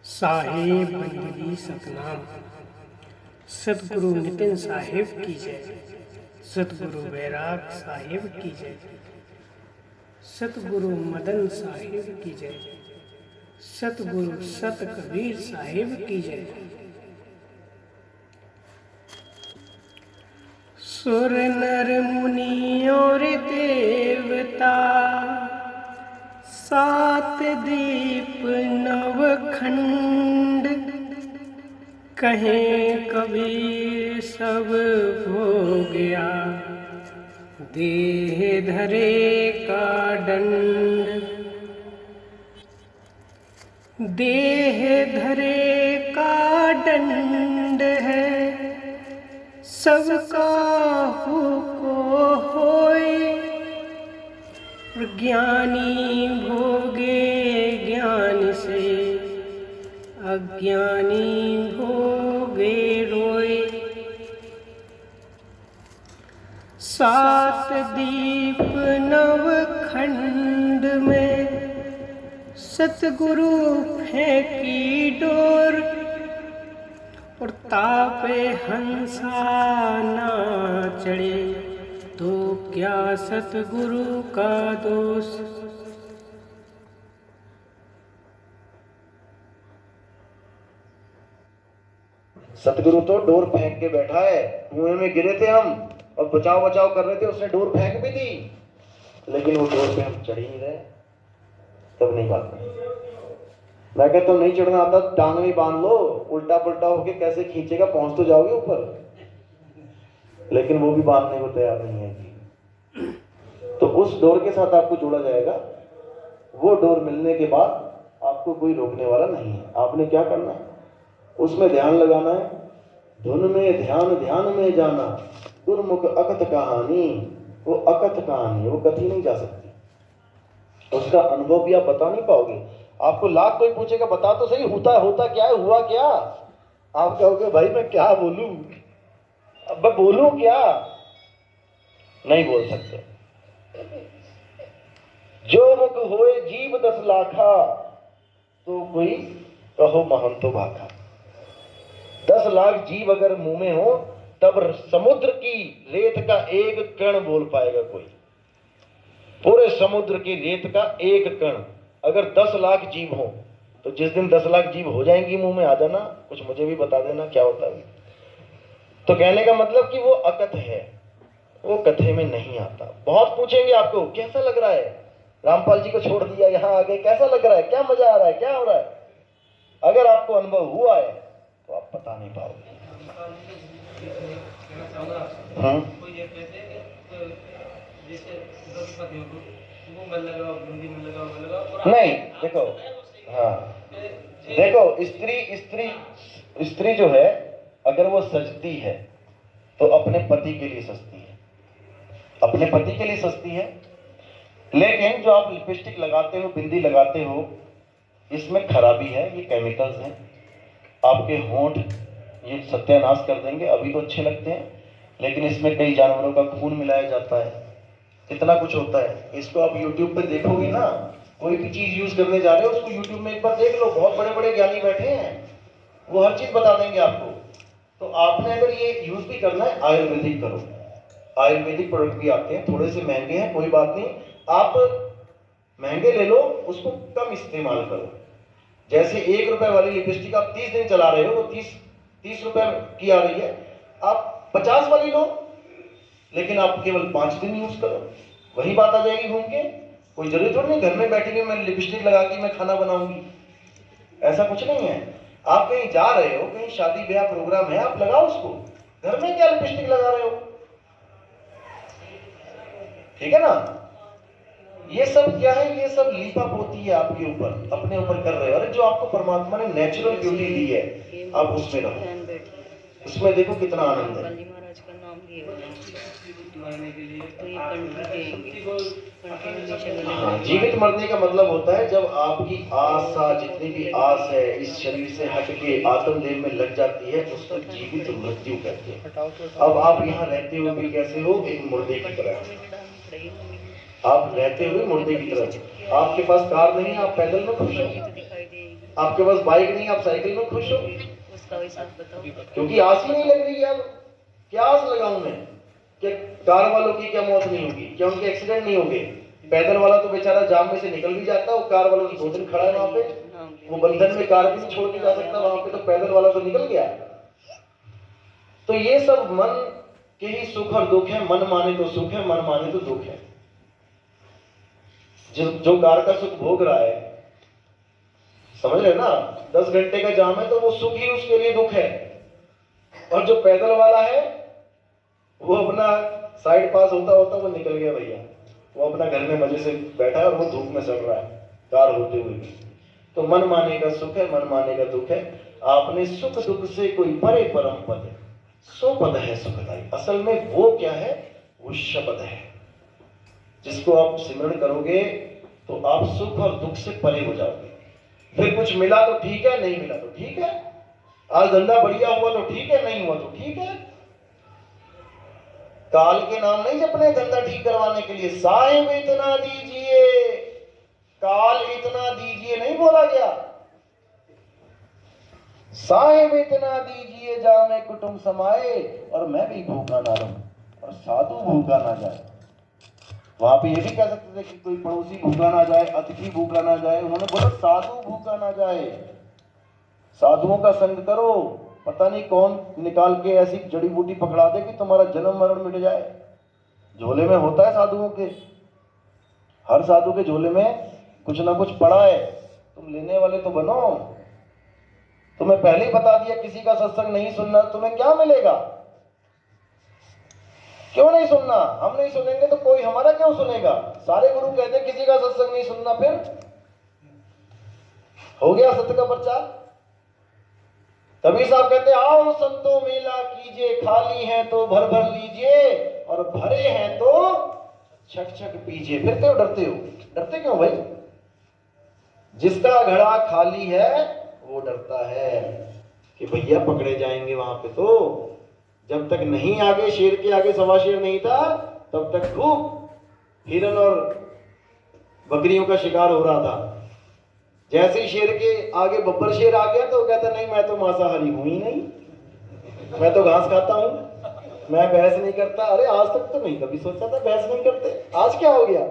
साहेब बंदगी सतनाम। सतगुरु नितिन साहेब की जय। सतगुरु बैराग साहेब की जय। सतगुरु मदन साहेब की जय। सतगुरु सत कबीर साहेब की जय। सुर नर मुनि और देवता, सात दीप नवखंड, कहें कबीर सब हो गया, देह धरे का दंड। देह धरे का दंड है, सबका को होए, ज्ञानी भोगे ज्ञान से, अज्ञानी भोगे रोए। सात दीप नवखंड में सतगुरु फेंकी डोर, और तापे हंसा ना चढ़े तो क्या सतगुरु का दोष। सतगुरु तो डोर फेंक के बैठा है। कुएं में गिरे थे हम और बचाव बचाव कर रहे थे, उसने डोर फेंक भी दी, लेकिन वो डोर पे हम चढ़ ही नहीं रहे। तब नहीं बात नहीं। मैं कहता हूं नहीं चढ़ना आता टांग में बांध लो, उल्टा पुल्टा होके कैसे खींचेगा, पहुंच तो जाओगे ऊपर, लेकिन वो भी बांधने को तैयार नहीं है जी। तो उस डोर के साथ आपको जोड़ा जाएगा। वो डोर मिलने के बाद आपको कोई रोकने वाला नहीं है। आपने क्या करना है, उसमें ध्यान लगाना है। धुन में ध्यान ध्यान में जाना, गुरमुख अकथ कहानी। वो अकथ कहानी, वो कथी नहीं जा सकती, उसका अनुभव भी आप बता नहीं पाओगे। आपको लाख कोई पूछेगा बता तो सही, होता क्या है, हुआ क्या, आप कहोगे भाई मैं क्या बोलूं, अब मैं बोलूं क्या, नहीं बोल सकते। जो मुख होए जीव 10 लाखा, तो कोई कहो महंतो भाखा। 10 लाख जीव अगर मुंह में हो, तब समुद्र की रेत का एक कण बोल पाएगा कोई। पूरे समुद्र की रेत का एक कण अगर 10 लाख जीव हो, तो जिस दिन 10 लाख जीव हो जाएंगी मुंह में, आ जाना, कुछ मुझे भी बता देना क्या होता है। तो कहने का मतलब कि वो अकथ है, वो कथे में नहीं आता। बहुत पूछेंगे आपको कैसा लग रहा है, रामपाल जी को छोड़ दिया, यहां आ गए, कैसा लग रहा है, क्या मजा आ रहा है, क्या हो रहा है। अगर आपको अनुभव हुआ है तो आप बता नहीं पाओगे। नहीं देखो, हाँ देखो, स्त्री जो है, अगर वो सजती है तो अपने पति के लिए सजती है, अपने पति के लिए सजती है। लेकिन जो आप लिपस्टिक लगाते हो, बिंदी लगाते हो, इसमें खराबी है, ये केमिकल्स हैं। आपके होंठ ये सत्यानाश कर देंगे। अभी तो अच्छे लगते हैं, लेकिन इसमें कई जानवरों का खून मिलाया जाता है, इतना कुछ होता है। इसको आप YouTube पे देखोगे ना, कोई भी चीज यूज करने जा रहे हो उसको YouTube में एक बार देख लो, बहुत बड़े बड़े ज्ञानी बैठे हैं, वो हर चीज बता देंगे आपको। तो आपने अगर ये यूज भी करना है, आयुर्वेदिक करो। आयुर्वेदिक प्रोडक्ट भी आते हैं, थोड़े से महंगे हैं, कोई बात नहीं, आप महंगे ले लो, उसको कम इस्तेमाल करो। जैसे 1 रुपए वाली लिपस्टिक आप 30 दिन चला रहे हो, तो 30 रुपए की आ रही है, आप 50 वाली लो, लेकिन आप केवल 5 दिन यूज करो, वही बात आ जाएगी घूम के। कोई जरूरी थोड़ी नहीं घर में बैठी हुई मैं लिपस्टिक लगा के मैं खाना बनाऊंगी, ऐसा कुछ नहीं है। आप कहीं जा रहे हो, कहीं शादी ब्याह प्रोग्राम है, आप लगाओ उसको, घर में क्या लिपस्टिक लगा रहे हो, ठीक है ना। ये सब क्या है, ये सब लीपा पोती है आपके ऊपर, अपने ऊपर कर रहे हो। अरे जो आपको परमात्मा ने नेचुरल ब्यूटी दी है, आप उसमें रहो, उसमें देखो कितना आनंद है। हाँ, जीवित मरने का मतलब होता है जब आपकी आशा, जितनी भी आस है, इस शरीर से हट के आत्मदेह में लग जाती है, उसको जीवित मृत्यु कहते हैं। अब आप यहाँ रहते हुए भी कैसे हो, एक मुर्दे की तरह। आप रहते हुए मुर्दे की तरह, आपके पास कार नहीं है, आप पैदल में खुश हो, आपके पास बाइक नहीं, आप साइकिल में खुश हो? उसका हिसाब बताओ। क्योंकि आस ही नहीं लग रही है। अब क्या आस लगाऊं मैं कि कार वालों की क्या मौत नहीं होगी, क्या उनके एक्सीडेंट नहीं होंगे? पैदल वाला तो बेचारा जाम में से निकल भी जाता है, वो कार वालों की 2 दिन खड़ा है वहां पे, वो बंधन में कार भी नहीं छोड़ के जा सकता वहां पे, तो पैदल वाला तो निकल गया। तो ये सब मन के ही सुख और दुख है। मन माने तो सुख है, मन माने तो दुख है। जो कार का सुख भोग रहा है, समझ रहे ना, 10 घंटे का जाम है तो वो सुख ही उसके लिए दुख है। और जो पैदल वाला है वो अपना साइड पास होता होता वो निकल गया भैया, वो अपना घर में मजे से बैठा है और वो धूप में सड़ रहा है कार होते हुए भी। तो मन माने का सुख है, मन माने का दुख है। आपने सुख दुख से कोई परे परम पद, सो पद है सुखदाई। असल में वो क्या है? वो शब्द है जिसको आप सिमरण करोगे तो आप सुख और दुख से परे हो जाओगे। फिर कुछ मिला तो ठीक है, नहीं मिला तो ठीक है। आज धंधा बढ़िया हुआ तो ठीक है, नहीं हुआ तो ठीक है। काल के नाम नहीं जपने धंधा ठीक करवाने के लिए। साहेब इतना दीजिए, काल इतना दीजिए नहीं बोला गया। साहेब इतना दीजिए जामे कुटुंब समाए, और मैं भी भूखा ना रहूं और साधु भूखा ना जाए। वहां पे ये भी कह सकते थे कि कोई पड़ोसी भूखा ना जाए, अतिथि भूखा ना जाए। उन्होंने बोला साधु भूखा ना जाए। साधुओं का संग करो, पता नहीं कौन निकाल के ऐसी जड़ी बूटी पकड़ा दे कि तुम्हारा जन्म मरण मिट जाए। झोले में होता है साधुओं के, हर साधु के झोले में कुछ ना कुछ पड़ा है। तुम लेने वाले तो बनो। तुम्हें पहले ही बता दिया किसी का सत्संग नहीं सुनना, तुम्हें क्या मिलेगा? क्यों नहीं सुनना? हम नहीं सुनेंगे तो कोई हमारा क्यों सुनेगा? सारे गुरु कहते किसी का सत्संग नहीं सुनना, फिर हो गया सत्य का प्रचार। कबीर साहब कहते आओ संतो मेला कीजिए, खाली है तो भर भर लीजिए और भरे हैं तो छक छक पीजिए। फिर क्यों डरते हो? डरते क्यों भाई? जिसका घड़ा खाली है वो डरता है कि भैया पकड़े जाएंगे वहां पे। तो जब तक नहीं आगे शेर के आगे सवा शेर नहीं था तब तक खूब हिरन और बकरियों का शिकार हो रहा था। जैसे ही शेर के आगे बब्बर शेर आ गया तो कहता नहीं मैं तो मांसाहारी हूं ही नहीं, मैं तो घास खाता हूं, मैं बहस नहीं करता। अरे आज तक तो नहीं कभी सोचा था बहस नहीं करते, आज क्या हो गया?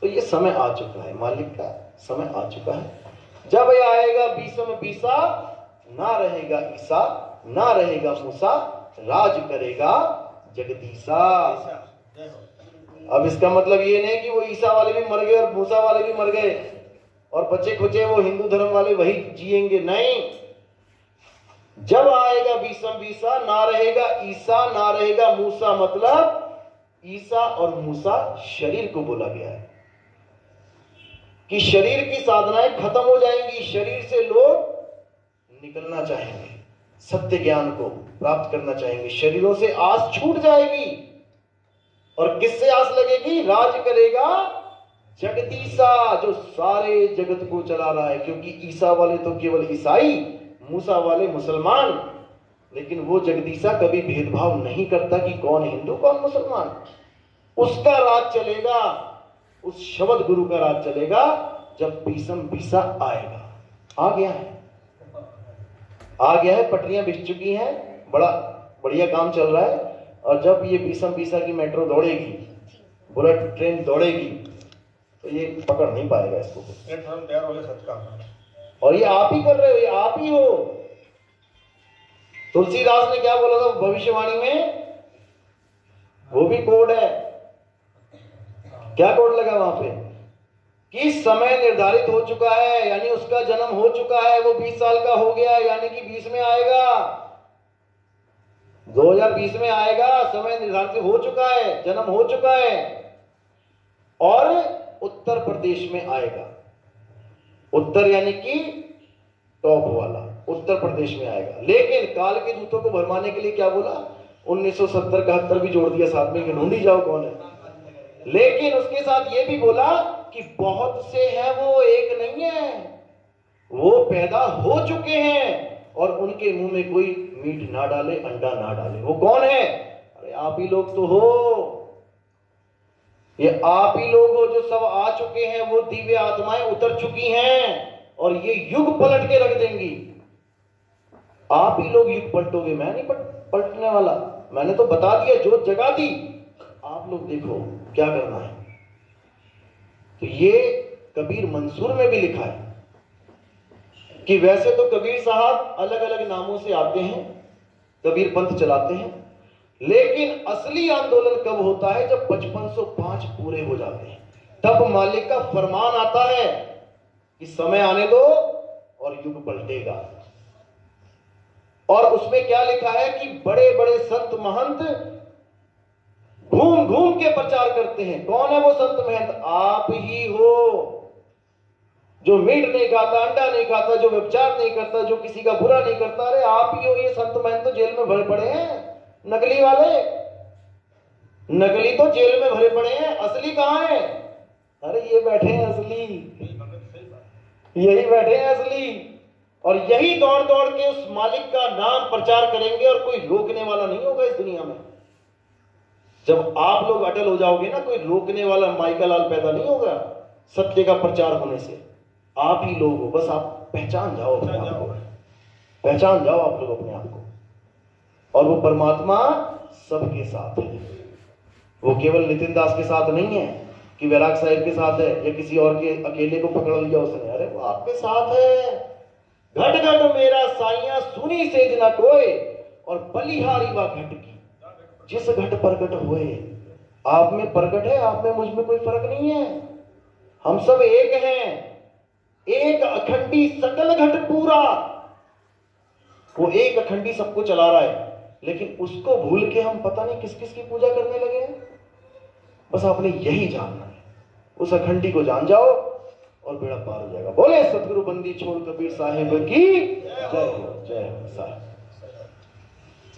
तो ये समय आ चुका है, मालिक का समय आ चुका है। जब आएगा बीसम बीसा, ना रहेगा ईसा, ना रहेगा मूसा, राज करेगा जगदीसा। अब इसका मतलब ये नहीं कि वो ईसा वाले भी मर गए और मूसा वाले भी मर गए और बच्चे खुचे वो हिंदू धर्म वाले वही जिएंगे, नहीं। जब आएगा बीसम बीसा, ना रहेगा ईसा, ना रहेगा मूसा। मतलब ईसा और मूसा शरीर को बोला गया है कि शरीर की साधनाएं खत्म हो जाएंगी, शरीर से लोग निकलना चाहेंगे, सत्य ज्ञान को प्राप्त करना चाहेंगे, शरीरों से आस छूट जाएगी। और किससे आस लगेगी? राज करेगा जगदीसा, जो सारे जगत को चला रहा है। क्योंकि ईसा वाले तो केवल ईसाई, मूसा वाले मुसलमान, लेकिन वो जगदीसा कभी भेदभाव नहीं करता कि कौन हिंदू कौन मुसलमान। उसका राज चलेगा, उस शब्द गुरु का राज चलेगा जब बीसम बीसा आएगा। आ गया है, आ गया है, पटरियां बिछ चुकी हैं, बड़ा बढ़िया काम चल रहा है। और जब ये बीसम बीसा की मेट्रो दौड़ेगी, बुलेट ट्रेन दौड़ेगी, तो ये पकड़ नहीं पाएगा इसको। प्लेटफॉर्म तैयार हो गया सबका, और ये आप ही कर रहे हो, ये आप ही हो। तुलसीदास ने क्या बोला था भविष्यवाणी में? वो भी कोड है। क्या कोड लगा वहां पे? कि समय निर्धारित हो चुका है, यानी उसका जन्म हो चुका है, वो 20 साल का हो गया, यानी कि 20 में आएगा, 2020 में आएगा। समय निर्धारित हो चुका है, जन्म हो चुका है, और उत्तर प्रदेश में आएगा। उत्तर यानी कि टॉप वाला, उत्तर प्रदेश में आएगा। लेकिन काल के दूतों को भरमाने के लिए क्या बोला? 1970-71 भी जोड़ दिया साथ में कि ढूंढी जाओ कौन है। लेकिन उसके साथ ये भी बोला कि बहुत से हैं, वो एक नहीं है, वो पैदा हो चुके हैं और उनके मुंह में कोई मीट ना डाले, अंडा ना डाले। वो कौन है? अरे आप ही लोग तो हो, ये आप ही लोग हो जो सब आ चुके हैं। वो दिव्य आत्माएं उतर चुकी हैं और ये युग पलट के रख देंगी। आप ही लोग युग पलटोगे, मैं नहीं पलटने वाला। मैंने तो बता दिया, जोत जगा दी, आप लोग देखो क्या करना है। तो ये कबीर मंसूर में भी लिखा है कि वैसे तो कबीर साहब अलग अलग नामों से आते हैं, कबीर पंथ चलाते हैं, लेकिन असली आंदोलन कब होता है? जब 5505 पूरे हो जाते हैं, तब मालिक का फरमान आता है कि समय आने दो और युग पलटेगा। और उसमें क्या लिखा है कि बड़े बड़े संत महंत घूम घूम के प्रचार करते हैं। कौन है वो संत महंत? आप ही हो, जो मीट नहीं खाता, अंडा नहीं खाता, जो व्यभिचार नहीं करता, जो किसी का बुरा नहीं करता। अरे आप ही हो ये संत महंत। तो जेल में भरे पड़े हैं नकली वाले, नकली तो जेल में भरे पड़े हैं, असली कहां है? अरे ये बैठे हैं असली, यही बैठे हैं असली। और यही दौड़ दौड़ के उस मालिक का नाम प्रचार करेंगे और कोई रोकने वाला नहीं होगा इस दुनिया में। जब आप लोग अटल हो जाओगे ना, कोई रोकने वाला माइका लाल पैदा नहीं होगा सत्य का प्रचार होने से। आप ही लोग हो, बस आप पहचान जाओ अपने आप को, पहचान जाओ आप लोग अपने आप को। और वो परमात्मा सबके साथ है, वो केवल नितिन दास के साथ नहीं है कि वैराग साहिब के साथ है या किसी और के अकेले को पकड़ लिया उसने। अरे वो आपके साथ है। घट घट मेरा साइया सुनी सेज न कोय, और बलिहारी वा घट की जिस घट प्रकट हुए। आप में प्रकट है, आप में मुझ में कोई फर्क नहीं है। हम सब एक हैं, एक अखंडी सकल घट पूरा। वो एक अखंडी सबको चला रहा है, लेकिन उसको भूल के हम पता नहीं किस किस की पूजा करने लगे हैं। बस आपने यही जानना है, उस अखंडी को जान जाओ और बेड़ा पार हो जाएगा। बोले सतगुरु बंदी छोड़ कबीर साहिब की जय हो, जय हो साहिब।